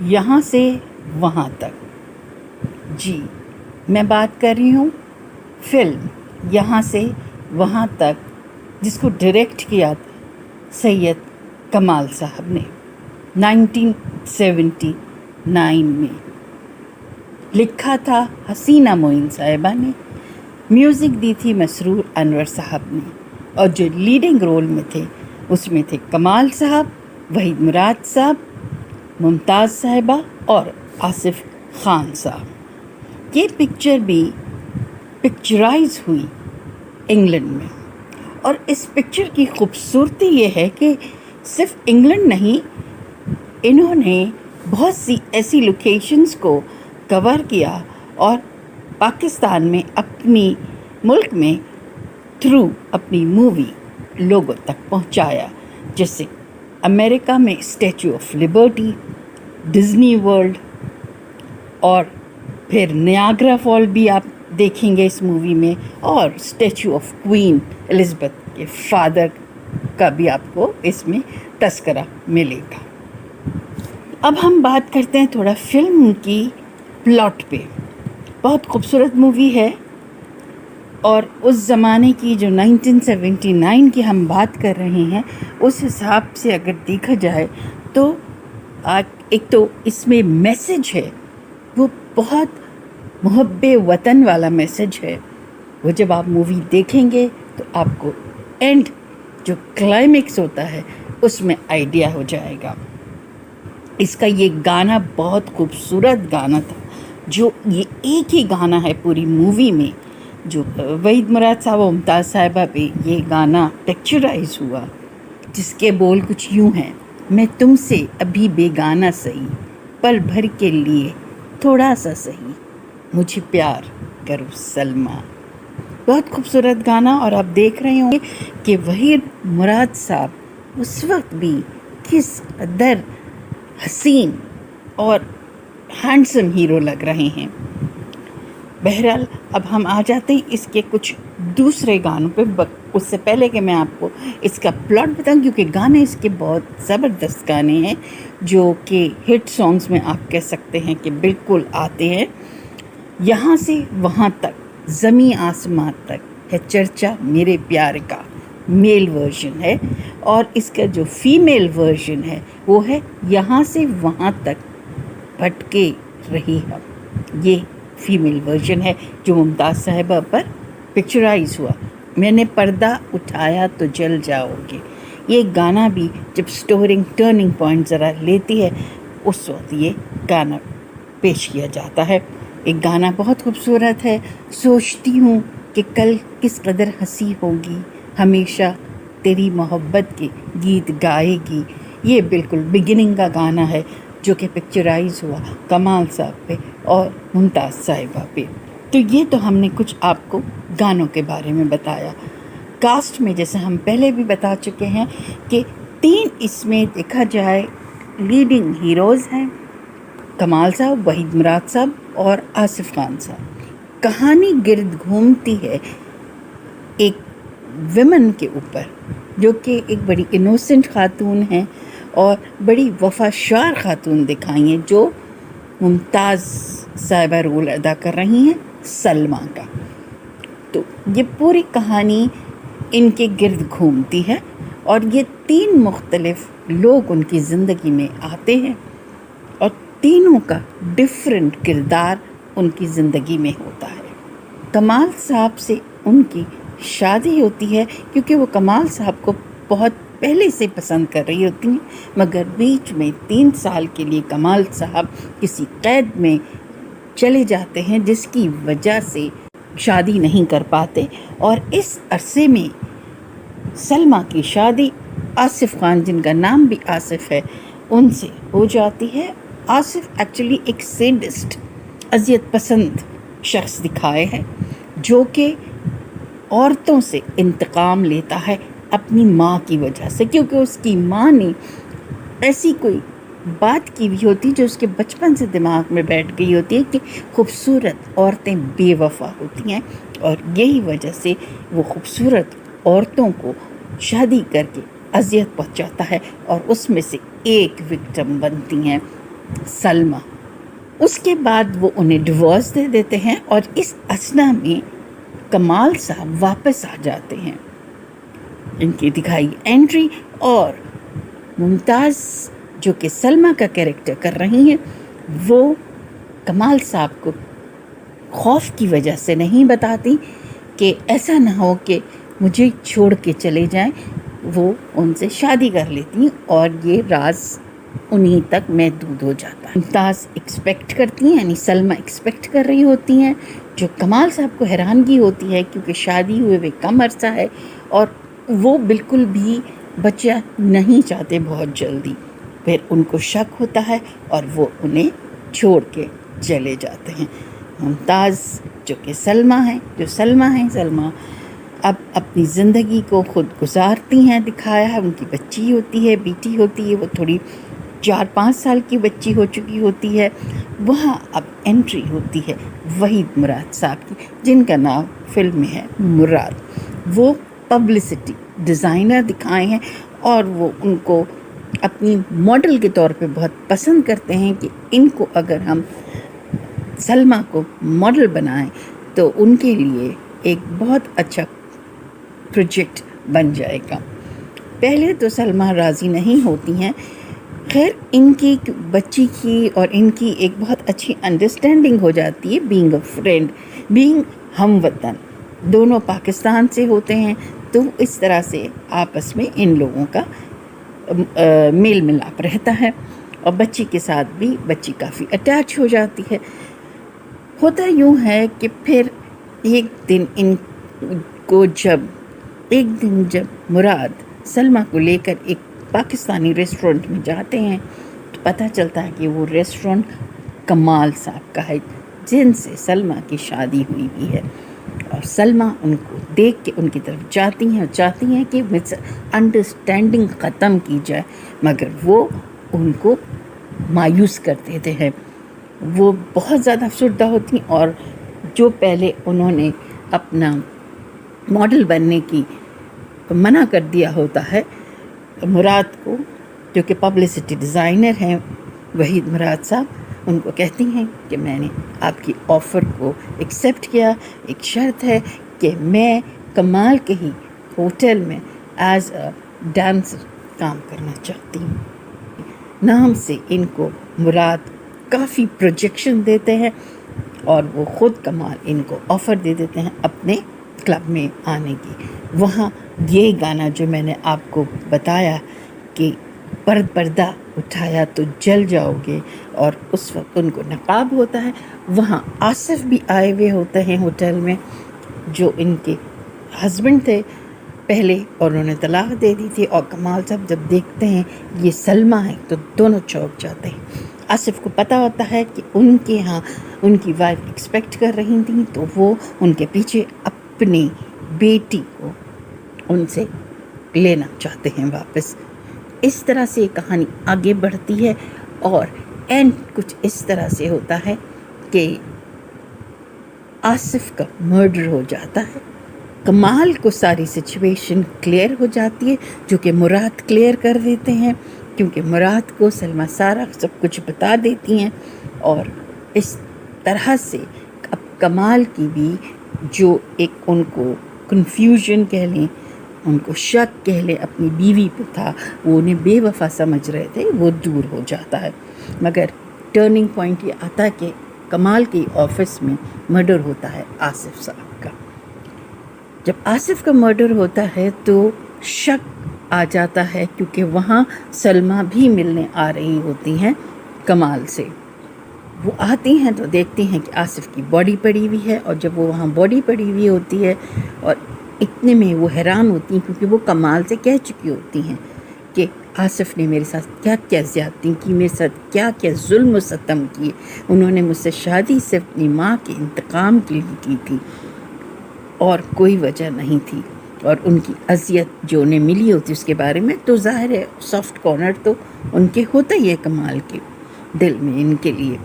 یہاں سے وہاں تک، جی میں بات کر رہی ہوں فلم یہاں سے وہاں تک، جس کو ڈائریکٹ کیا سید کمال صاحب نے 1979 میں، لکھا تھا حسینہ معین صاحبہ نے، میوزک دی تھی مسرور انور صاحب نے، اور جو لیڈنگ رول میں تھے اس میں تھے کمال صاحب، وحید مراد صاحب، ممتاز صاحبہ اور آصف خان صاحب۔ یہ پکچر بھی پکچرائز ہوئی انگلینڈ میں، اور اس پکچر کی خوبصورتی یہ ہے کہ صرف انگلینڈ نہیں، انہوں نے بہت سی ایسی لوکیشنز کو کور کیا اور پاکستان میں اپنی ملک میں تھرو اپنی مووی لوگوں تک پہنچایا، جیسے امریکہ میں statue of liberty, Disney world, اور پھر نیاگرا فال بھی آپ دیکھیں گے اس مووی میں، اور اسٹیچو آف کوئین الزبتھ کے فادر کا بھی آپ کو اس میں تذکرہ ملے گا۔ اب ہم بات کرتے ہیں تھوڑا فلم کی پلاٹ پہ۔ بہت خوبصورت مووی ہے، اور اس زمانے کی جو 1979 کی ہم بات کر رہے ہیں، اس حساب سے اگر دیکھا جائے تو ایک تو اس میں میسج ہے، وہ بہت محب وطن والا میسج ہے۔ وہ جب آپ مووی دیکھیں گے تو آپ کو اینڈ جو کلائمیکس ہوتا ہے اس میں آئیڈیا ہو جائے گا۔ اس کا یہ گانا بہت خوبصورت گانا تھا، جو یہ ایک ہی گانا ہے پوری مووی میں، جو وحید مراد صاحب و ممتاز صاحبہ پہ یہ گانا پکچرائز ہوا، جس کے بول کچھ یوں ہیں: میں تم سے ابھی بیگانہ سہی، پل بھر کے لیے تھوڑا سا سہی، مجھے پیار کرو سلمہ۔ بہت خوبصورت گانا، اور آپ دیکھ رہے ہوں گے کہ وحید مراد صاحب اس وقت بھی کس قدر حسین اور ہینڈسم ہیرو لگ رہے ہیں۔ بہرحال اب ہم آ جاتے ہیں اس کے کچھ دوسرے گانوں پہ، اس سے پہلے کہ میں آپ کو اس کا پلاٹ بتاؤں، کیونکہ گانے اس کے بہت زبردست گانے ہیں، جو کہ ہٹ سانگز میں آپ کہہ سکتے ہیں کہ بالکل آتے ہیں۔ یہاں سے وہاں تک، زمیں آسمان تک ہے چرچا میرے پیار کا، میل ورژن ہے، اور اس کا جو فیمیل ورژن ہے وہ ہے یہاں سے وہاں تک بھٹکے رہی ہم۔ یہ فیمیل ورژن ہے جو ممتاز صاحبہ پر پکچرائز ہوا۔ میں نے پردہ اٹھایا تو جل جاؤ گے، یہ گانا بھی جب سٹورنگ ٹرننگ پوائنٹ ذرا لیتی ہے اس وقت یہ گانا پیش کیا جاتا ہے۔ ایک گانا بہت خوبصورت ہے: سوچتی ہوں کہ کل کس قدر ہنسی ہوگی، ہمیشہ تیری محبت کے گیت گائے گی۔ یہ بالکل بگننگ کا گانا ہے جو کہ پکچرائز ہوا کمال صاحب پہ اور ممتاز صاحبہ پہ۔ تو یہ تو ہم نے کچھ آپ کو گانوں کے بارے میں بتایا۔ کاسٹ میں جیسے ہم پہلے بھی بتا چکے ہیں کہ 3 اس میں دیکھا جائے لیڈنگ ہیروز ہیں: کمال صاحب، وحید مراد صاحب اور آصف خان صاحب۔ کہانی گرد گھومتی ہے ایک ویمن کے اوپر، جو کہ ایک بڑی انوسنٹ خاتون ہیں اور بڑی وفاشار خاتون دکھائی ہیں، جو ممتاز صاحبہ رول ادا کر رہی ہیں سلمیٰ کا۔ تو یہ پوری کہانی ان کے گرد گھومتی ہے، اور یہ 3 مختلف لوگ ان کی زندگی میں آتے ہیں، اور تینوں کا ڈفرینٹ کردار ان کی زندگی میں ہوتا ہے۔ کمال صاحب سے ان کی شادی ہوتی ہے، کیونکہ وہ کمال صاحب کو بہت پہلے سے پسند کر رہی ہوتی ہیں، مگر بیچ میں 3 سال کے لیے کمال صاحب کسی قید میں چلے جاتے ہیں، جس کی وجہ سے شادی نہیں کر پاتے، اور اس عرصے میں سلمیٰ کی شادی آصف خان، جن کا نام بھی آصف ہے، ان سے ہو جاتی ہے۔ آصف ایکچولی ایک سیڈسٹ، اذیت پسند شخص دکھائے ہیں، جو کہ عورتوں سے انتقام لیتا ہے اپنی ماں کی وجہ سے، کیونکہ اس کی ماں نے ایسی کوئی بات کی ہوئی ہوتی جو اس کے بچپن سے دماغ میں بیٹھ گئی ہوتی ہے کہ خوبصورت عورتیں بے وفا ہوتی ہیں، اور یہی وجہ سے وہ خوبصورت عورتوں کو شادی کر کے اذیت پہنچاتا ہے، اور اس میں سے ایک وکٹم بنتی ہیں सलमा। उसके बाद वो उन्हें डिवोर्स दे देते हैं और इस असना में कमाल साहब वापस आ जाते हैं। इनकी दिखाई एंट्री और मुमताज़ जो कि सलमा का कैरेक्टर कर रही हैं, वो कमाल साहब को खौफ की वजह से नहीं बताती कि ऐसा ना हो कि मुझे छोड़ के चले जाएं। वो उनसे शादी कर लेती और ये राज उन्हीं तक महदूद हो जाता है। मुमताज़ एक्सपेक्ट करती हैं, यानी सलमा एक्सपेक्ट कर रही होती हैं, जो कमाल साहब को हैरानगी होती है क्योंकि शादी हुए वे कम अरसा है और वो बिल्कुल भी बच्चा नहीं चाहते बहुत जल्दी। फिर उनको शक होता है और वो उन्हें छोड़ के चले जाते हैं। मुमताज़ जो कि सलमा है, सलमा अब अपनी ज़िंदगी को ख़ुद गुजारती हैं, दिखाया है। उनकी बच्ची होती है, बेटी होती है, वो थोड़ी 4-5 साल की बच्ची हो चुकी होती है। वहाँ अब एंट्री होती है वहीद मुराद साहब की, जिनका नाम फिल्म में है मुराद। वो पब्लिसिटी डिज़ाइनर दिखाए हैं और वो उनको अपनी मॉडल के तौर पे बहुत पसंद करते हैं कि इनको अगर हम सलमा को मॉडल बनाएं तो उनके लिए एक बहुत अच्छा प्रोजेक्ट बन जाएगा। पहले तो सलमा राज़ी नहीं होती हैं। खैर इनकी बच्ची की और इनकी एक बहुत अच्छी अंडरस्टैंडिंग हो जाती है, बीइंग अ फ्रेंड, बीइंग हमवतन। दोनों पाकिस्तान से होते हैं, तो इस तरह से आपस में इन लोगों का मेल मिलाप रहता है और बच्ची के साथ भी बच्ची काफ़ी अटैच हो जाती है। होता यूँ है कि फिर एक दिन जब मुराद सलमा को लेकर एक पाकिस्तानी रेस्टोरेंट में जाते हैं तो पता चलता है कि वो रेस्टोरेंट कमाल साहब का है, जिनसे सलमा की शादी हुई भी है। और सलमा उनको देख के उनकी तरफ जाती हैं और चाहती हैं कि मिसअंडरस्टैंडिंग ख़त्म की जाए, मगर वो उनको मायूस कर देते हैं। वो बहुत ज़्यादा अफसरदा होती हैं और जो पहले उन्होंने अपना मॉडल बनने की मना कर दिया होता है मुराद को, जो कि पब्लिसिटी डिज़ाइनर हैं वहीद मुराद साहब, उनको कहती हैं कि मैंने आपकी ऑफ़र को एक्सेप्ट किया, एक शर्त है कि मैं कमाल के ही होटल में एज अ डांसर काम करना चाहती हूँ। नाम से इनको मुराद काफ़ी प्रोजेक्शन देते हैं और वो ख़ुद कमाल इनको ऑफ़र दे देते हैं अपने क्लब में आने की। वहाँ ये गाना जो मैंने आपको बताया कि पर्दा उठाया तो जल जाओगे, और उस वक्त उनको नकाब होता है। वहाँ आसिफ भी आए हुए होते हैं होटल में, जो इनके हस्बैंड थे पहले और उन्होंने तलाक दे दी थी। और कमाल साहब जब देखते हैं ये सलमा है तो दोनों चौंक जाते हैं। आसिफ को पता होता है कि उनके यहाँ उनकी वाइफ एक्सपेक्ट कर रही थी, तो वो उनके पीछे अपनी बेटी को उनसे लेना चाहते हैं वापस। इस तरह से कहानी आगे बढ़ती है और एंड कुछ इस तरह से होता है कि आसिफ का मर्डर हो जाता है। कमाल को सारी सिचुएशन क्लियर हो जाती है, जो कि मुराद क्लियर कर देते हैं, क्योंकि मुराद को सलमा सारा सब कुछ बता देती हैं। और इस तरह से अब कमाल की भी जो एक उनको कन्फ्यूजन कह लें, उनको शक कह लें अपनी बीवी पे था, वो उन्हें बेवफा समझ रहे थे, वो दूर हो जाता है। मगर टर्निंग पॉइंट ये आता है कि कमाल के ऑफिस में मर्डर होता है आसिफ साहब का। जब आसिफ का मर्डर होता है तो शक आ जाता है, क्योंकि वहाँ सलमा भी मिलने आ रही होती हैं कमाल से। वो आती हैं तो देखती हैं कि आसिफ की बॉडी पड़ी हुई है, और जब वो वहाँ बॉडी पड़ी हुई होती है और इतने में वो हैरान होती हैं, क्योंकि वो कमाल से कह चुकी होती हैं कि आसिफ ने मेरे साथ क्या क्या ज़्यादती की, मेरे साथ क्या क्या जुल्म सितम किए। उन्होंने मुझसे शादी सिर्फ अपनी माँ के इंतकाम के लिए की थी और कोई वजह नहीं थी। और उनकी अजियत जो उन्हें मिली होती उसके बारे में तो ज़ाहिर है सॉफ्ट कॉर्नर तो उनके होता ही है कमाल के दिल में इनके लिए।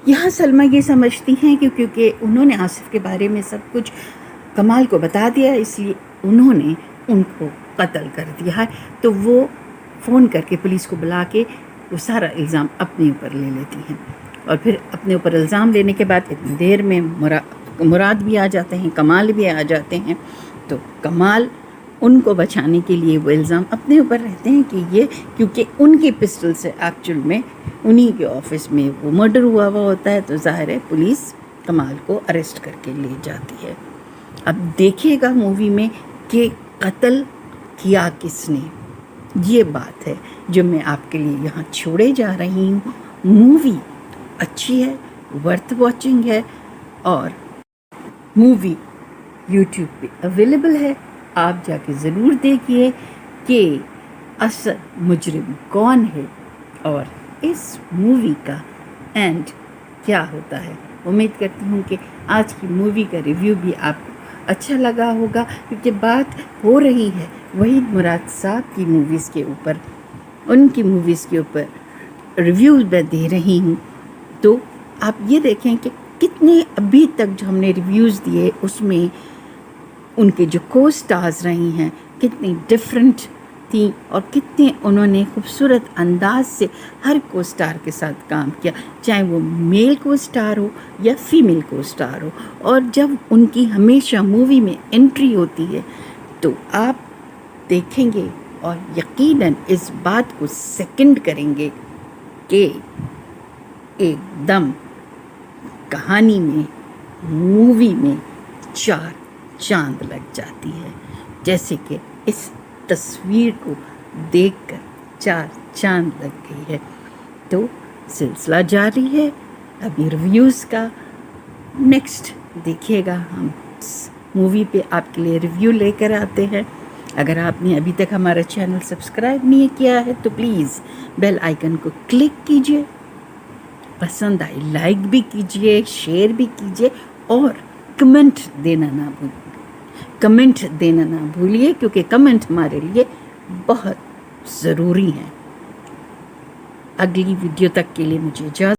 यहाँ सलमा ये समझती हैं कि क्योंकि उन्होंने आसिफ के बारे में सब कुछ कमाल को बता दिया, इसलिए उन्होंने उनको कत्ल कर दिया है। तो वो फ़ोन करके पुलिस को बुला के वो सारा इल्ज़ाम अपने ऊपर ले लेती हैं। और फिर अपने ऊपर इल्ज़ाम लेने के बाद इतनी देर में मुराद भी आ जाते हैं, कमाल भी आ जाते हैं। तो कमाल उनको बचाने के लिए वो इल्ज़ाम अपने ऊपर रहते हैं कि ये, क्योंकि उनकी पिस्टल से एक्चुअल में उन्हीं के ऑफिस में वो मर्डर हुआ होता है, तो ज़ाहिर है पुलिस कमाल को अरेस्ट करके ले जाती है। अब देखिएगा मूवी में कि कत्ल किया किसने, ये बात है जो मैं आपके लिए यहाँ छोड़े जा रही हूँ। मूवी अच्छी है, वर्थ वॉचिंग है, और मूवी यूट्यूब पे अवेलेबल है, आप जाके ज़रूर देखिए कि असल मुजरिम कौन है और इस मूवी का एंड क्या होता है। उम्मीद करती हूँ कि आज की मूवी का रिव्यू भी आपको अच्छा लगा होगा, क्योंकि बात हो रही है वहीद मुराद साहब की मूवीज़ के ऊपर, उनकी मूवीज़ के ऊपर रिव्यूज़ मैं दे रही हूँ। तो आप ये देखें कि कितने अभी तक जो हमने रिव्यूज़ दिए उसमें उनके जो को स्टार्स रही हैं कितनी डिफरेंट थी, और कितने उन्होंने खूबसूरत अंदाज से हर को स्टार के साथ काम किया, चाहे वो मेल को स्टार हो या फीमेल को स्टार हो। और जब उनकी हमेशा मूवी में एंट्री होती है तो आप देखेंगे और यकीनन इस बात को सेकंड करेंगे कि एकदम कहानी में, मूवी में 4 चांद लग जाती है। जैसे कि इस तस्वीर को देखकर 4 चांद लग गई है। तो सिलसिला जारी है अभी रिव्यूज़ का। नेक्स्ट देखिएगा, हम मूवी पे आपके लिए रिव्यू लेकर आते हैं। अगर आपने अभी तक हमारा चैनल सब्सक्राइब नहीं किया है तो प्लीज़ बेल आइकन को क्लिक कीजिए, पसंद आए लाइक भी कीजिए, शेयर भी कीजिए, और कमेंट देना ना भूलिए, क्योंकि कमेंट हमारे लिए बहुत ज़रूरी हैं। अगली वीडियो तक के लिए मुझे इजाज़त